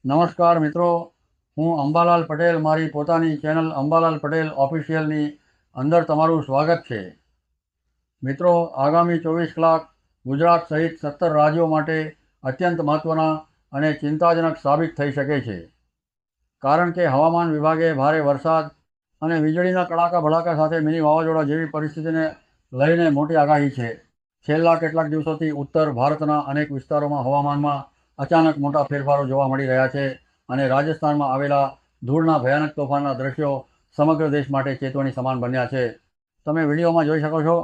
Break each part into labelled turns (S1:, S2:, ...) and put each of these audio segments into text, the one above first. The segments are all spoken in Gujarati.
S1: નમસ્કાર મિત્રો, હું અંબાલાલ પટેલ મારી પોતાની ચેનલ અંબાલાલ પટેલ ઓફિશિયલની અંદર તમારું સ્વાગત છે। મિત્રો, આગામી 24 કલાક ગુજરાત સહિત 17 રાજ્યો માટે અત્યંત મહત્ત્વના અને ચિંતાજનક સાબિત થઈ શકે છે, કારણ કે હવામાન વિભાગે ભારે વરસાદ અને વીજળીના કડાકા ભડાકા સાથે મિની વાવાઝોડા જેવી પરિસ્થિતિને લઈને મોટી આગાહી છે। છેલ્લા કેટલાક દિવસોથી ઉત્તર ભારતના અનેક વિસ્તારોમાં હવામાનમાં અચાનક મોટા ફેરફારો જોવા મળી રહ્યા છે અને રાજસ્થાનમાં આવેલા ધૂળના ભયાનક તોફાનના દ્રશ્યો સમગ્ર દેશ માટે ચેતવણી સમાન બન્યા છે। તમે વિડીયોમાં જોઈ શકો છો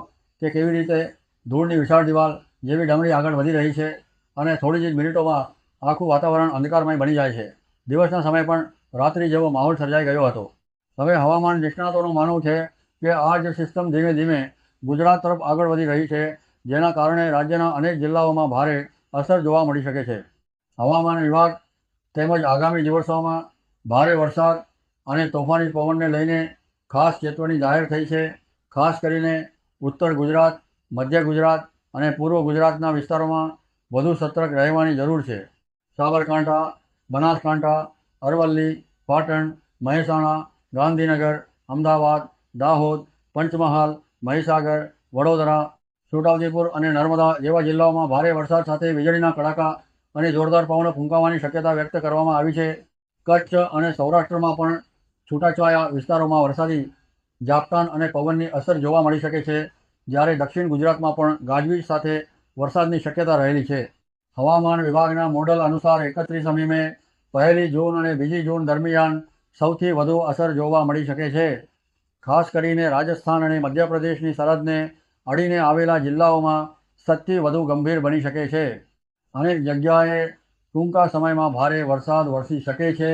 S1: કે કેવી રીતે ધૂળની વિશાળ દિવાલ જેવી ડમરી આગળ વધી રહી છે અને થોડી જ મિનિટોમાં આખું વાતાવરણ અંધકારમય બની જાય છે। દિવસના સમયે પણ રાત્રિ જેવો માહોલ સર્જાઈ ગયો હતો। હવે હવામાન નિષ્ણાતોનું માનવું છે કે આ જ સિસ્ટમ ધીમે ધીમે ગુજરાત તરફ આગળ વધી રહી છે, જેના કારણે રાજ્યના અનેક જિલ્લાઓમાં ભારે અસર જોવા મળી શકે છે। હવામાન વિભાગ તેમજ આગામી દિવસોમાં ભારે વરસાદ અને તોફાની પવનને લઈને ખાસ ચેતવણી જાહેર થઈ છે। ખાસ કરીને ઉત્તર ગુજરાત, મધ્ય ગુજરાત અને પૂર્વ ગુજરાતના વિસ્તારોમાં વધુ સતર્ક રહેવાની જરૂર છે। સાબરકાંઠા, બનાસકાંઠા, અરવલ્લી, પાટણ, મહેસાણા, ગાંધીનગર, અમદાવાદ, દાહોદ, પંચમહાલ, મહીસાગર, વડોદરા, છોટાઉદેપુર અને નર્મદા જેવા જિલ્લાઓમાં ભારે વરસાદ સાથે વીજળીના કડાકા અને જોરદાર પવનો ફૂંકાવાની શક્યતા વ્યક્ત કરવામાં આવી છે। કચ્છ અને સૌરાષ્ટ્રમાં પણ છૂટાછવાયા વિસ્તારોમાં વરસાદી ઝાપટાં અને પવનની અસર જોવા મળી શકે છે, જ્યારે દક્ષિણ ગુજરાતમાં પણ ગાજવીજ સાથે વરસાદની શક્યતા રહેલી છે। હવામાન વિભાગના મોડલ અનુસાર 31મી મે, 1 જૂન અને 2 જૂન દરમિયાન સૌથી વધુ અસર જોવા મળી શકે છે। ખાસ કરીને રાજસ્થાન અને મધ્યપ્રદેશની સરહદને અડીને આવેલા જિલ્લાઓમાં સૌથી વધુ ગંભીર બની શકે છે। અનેક જગ્યાએ ટૂંકા સમયમાં ભારે વરસાદ વરસી શકે છે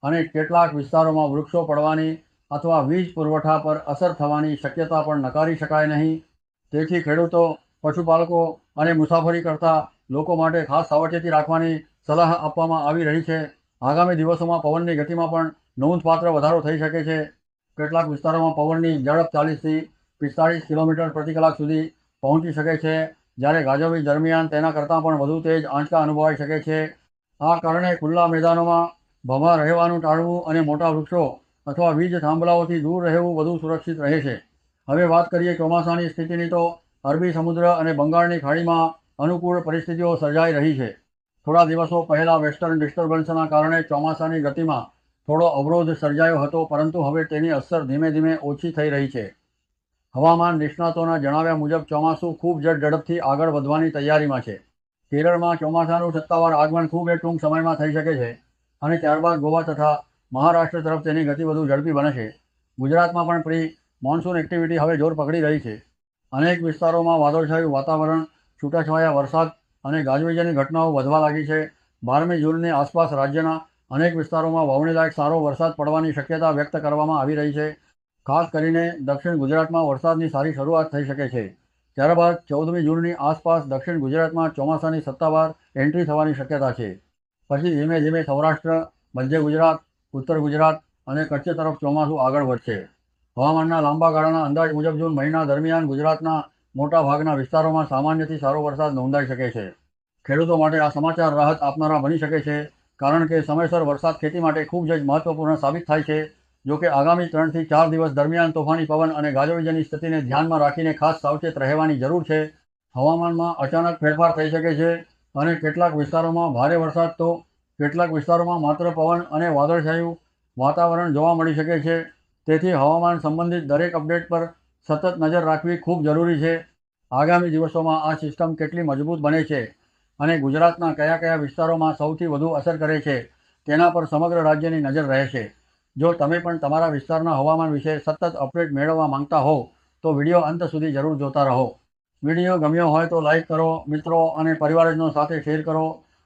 S1: અને કેટલાક વિસ્તારોમાં વૃક્ષો પડવાની અથવા વીજ પુરવઠા પર અસર થવાની શક્યતા પણ નકારી શકાય નહીં। તેથી ખેડૂતો, પશુપાલકો અને મુસાફરી કરતા લોકો માટે ખાસ સાવચેતી રાખવાની સલાહ આપવામાં આવી રહી છે। આગામી દિવસોમાં પવનની ગતિમાં પણ નોંધપાત્ર વધારો થઈ શકે છે। કેટલાક વિસ્તારોમાં પવનની ઝડપ 40થી 45 કિલોમીટર પ્રતિ કલાક સુધી પહોંચી શકે છે, જ્યારે ગાજવીજ દરમિયાન તેના કરતાં પણ વધુ તેજ આંચકા અનુભવાઈ શકે છે। આ કારણે ખુલ્લા મેદાનોમાં ભમા રહેવાનું ટાળવું અને મોટા વૃક્ષો અથવા વીજ થાંભલાઓથી દૂર રહેવું વધુ સુરક્ષિત રહે છે। હવે વાત કરીએ ચોમાસાની સ્થિતિની, તો અરબી સમુદ્ર અને બંગાળની ખાડીમાં અનુકૂળ પરિસ્થિતિઓ સર્જાઈ રહી છે। થોડા દિવસો પહેલાં વેસ્ટર્ન ડિસ્ટર્બન્સના કારણે ચોમાસાની ગતિમાં થોડો અવરોધ સર્જાયો હતો, પરંતુ હવે તેની અસર ધીમે ધીમે ઓછી થઈ રહી છે। હવામાન નિષ્ણાતોના જણાવ્યા મુજબ ચોમાસું ખૂબ જ ઝડપથી આગળ વધવાની તૈયારીમાં છે। કેરળમાં ચોમાસાનું સત્તાવાર આગમન ખૂબ જ ટૂંક સમયમાં થઈ શકે છે અને ત્યારબાદ ગોવા તથા મહારાષ્ટ્ર તરફ તેની ગતિ વધુ ઝડપી બને છે। ગુજરાતમાં પણ પ્રી મોન્સૂન એક્ટિવિટી હવે જોર પકડી રહી છે। અનેક વિસ્તારોમાં વાદળછાયું વાતાવરણ, છૂટાછવાયા વરસાદ અને ગાજવીજની ઘટનાઓ વધવા લાગી છે। 12મી જૂનની આસપાસ રાજ્યના અનેક વિસ્તારોમાં વાવણીલાયક સારો વરસાદ પડવાની શક્યતા વ્યક્ત કરવામાં આવી રહી છે। ખાસ કરીને દક્ષિણ ગુજરાતમાં વરસાદની સારી શરૂઆત થઈ શકે છે। ત્યારબાદ 14મી જૂનની આસપાસ દક્ષિણ ગુજરાતમાં ચોમાસાની સત્તાવાર એન્ટ્રી થવાની શક્યતા છે। પછી ધીમે ધીમે સૌરાષ્ટ્ર, મધ્ય ગુજરાત, ઉત્તર ગુજરાત અને કચ્છ તરફ ચોમાસું આગળ વધશે। હવામાનના લાંબા ગાળાના અંદાજ મુજબ જૂન મહિના દરમિયાન ગુજરાતના મોટા ભાગના વિસ્તારોમાં સામાન્યથી સારો વરસાદ નોંધાઈ શકે છે। ખેડૂતો માટે આ સમાચાર રાહત આપનારા બની શકે છે, કારણ કે સમયસર વરસાદ ખેતી માટે ખૂબ જ મહત્વપૂર્ણ સાબિત થાય છે। જોકે આગામી 3થી 4 દિવસ દરમિયાન તોફાની પવન અને ગાજવીજની સ્થિતિને ધ્યાનમાં રાખીને ખાસ સાવચેત રહેવાની જરૂર છે। હવામાનમાં અચાનક ફેરફાર થઈ શકે છે અને કેટલાક વિસ્તારોમાં ભારે વરસાદ તો કેટલાક વિસ્તારોમાં માત્ર પવન અને વાદળછાયું વાતાવરણ જોવા મળી શકે છે। તેથી હવામાન સંબંધિત દરેક અપડેટ પર સતત નજર રાખવી ખૂબ જરૂરી છે। આગામી દિવસોમાં આ સિસ્ટમ કેટલી મજબૂત બને છે અને ગુજરાતના કયા કયા વિસ્તારોમાં સૌથી વધુ અસર કરે છે, તેના પર સમગ્ર રાજ્યની નજર રહેશે। જો તમે પણ તમારા વિસ્તારના હવામાન વિશે સતત અપડેટ મેળવવા માંગતા હો, તો વિડીયો અંત સુધી જરૂર જોતા રહો। વિડીયો ગમ્યો હોય તો લાઈક કરો, મિત્રો અને પરિવારજનો સાથે શેર કરો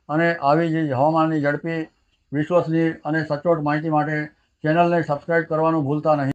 S1: અને આવી જ હવામાનની ઝડપી, વિશ્વસનીય અને સચોટ માહિતી માટે ચેનલને સબસ્ક્રાઈબ કરવાનું ભૂલતા નહીં।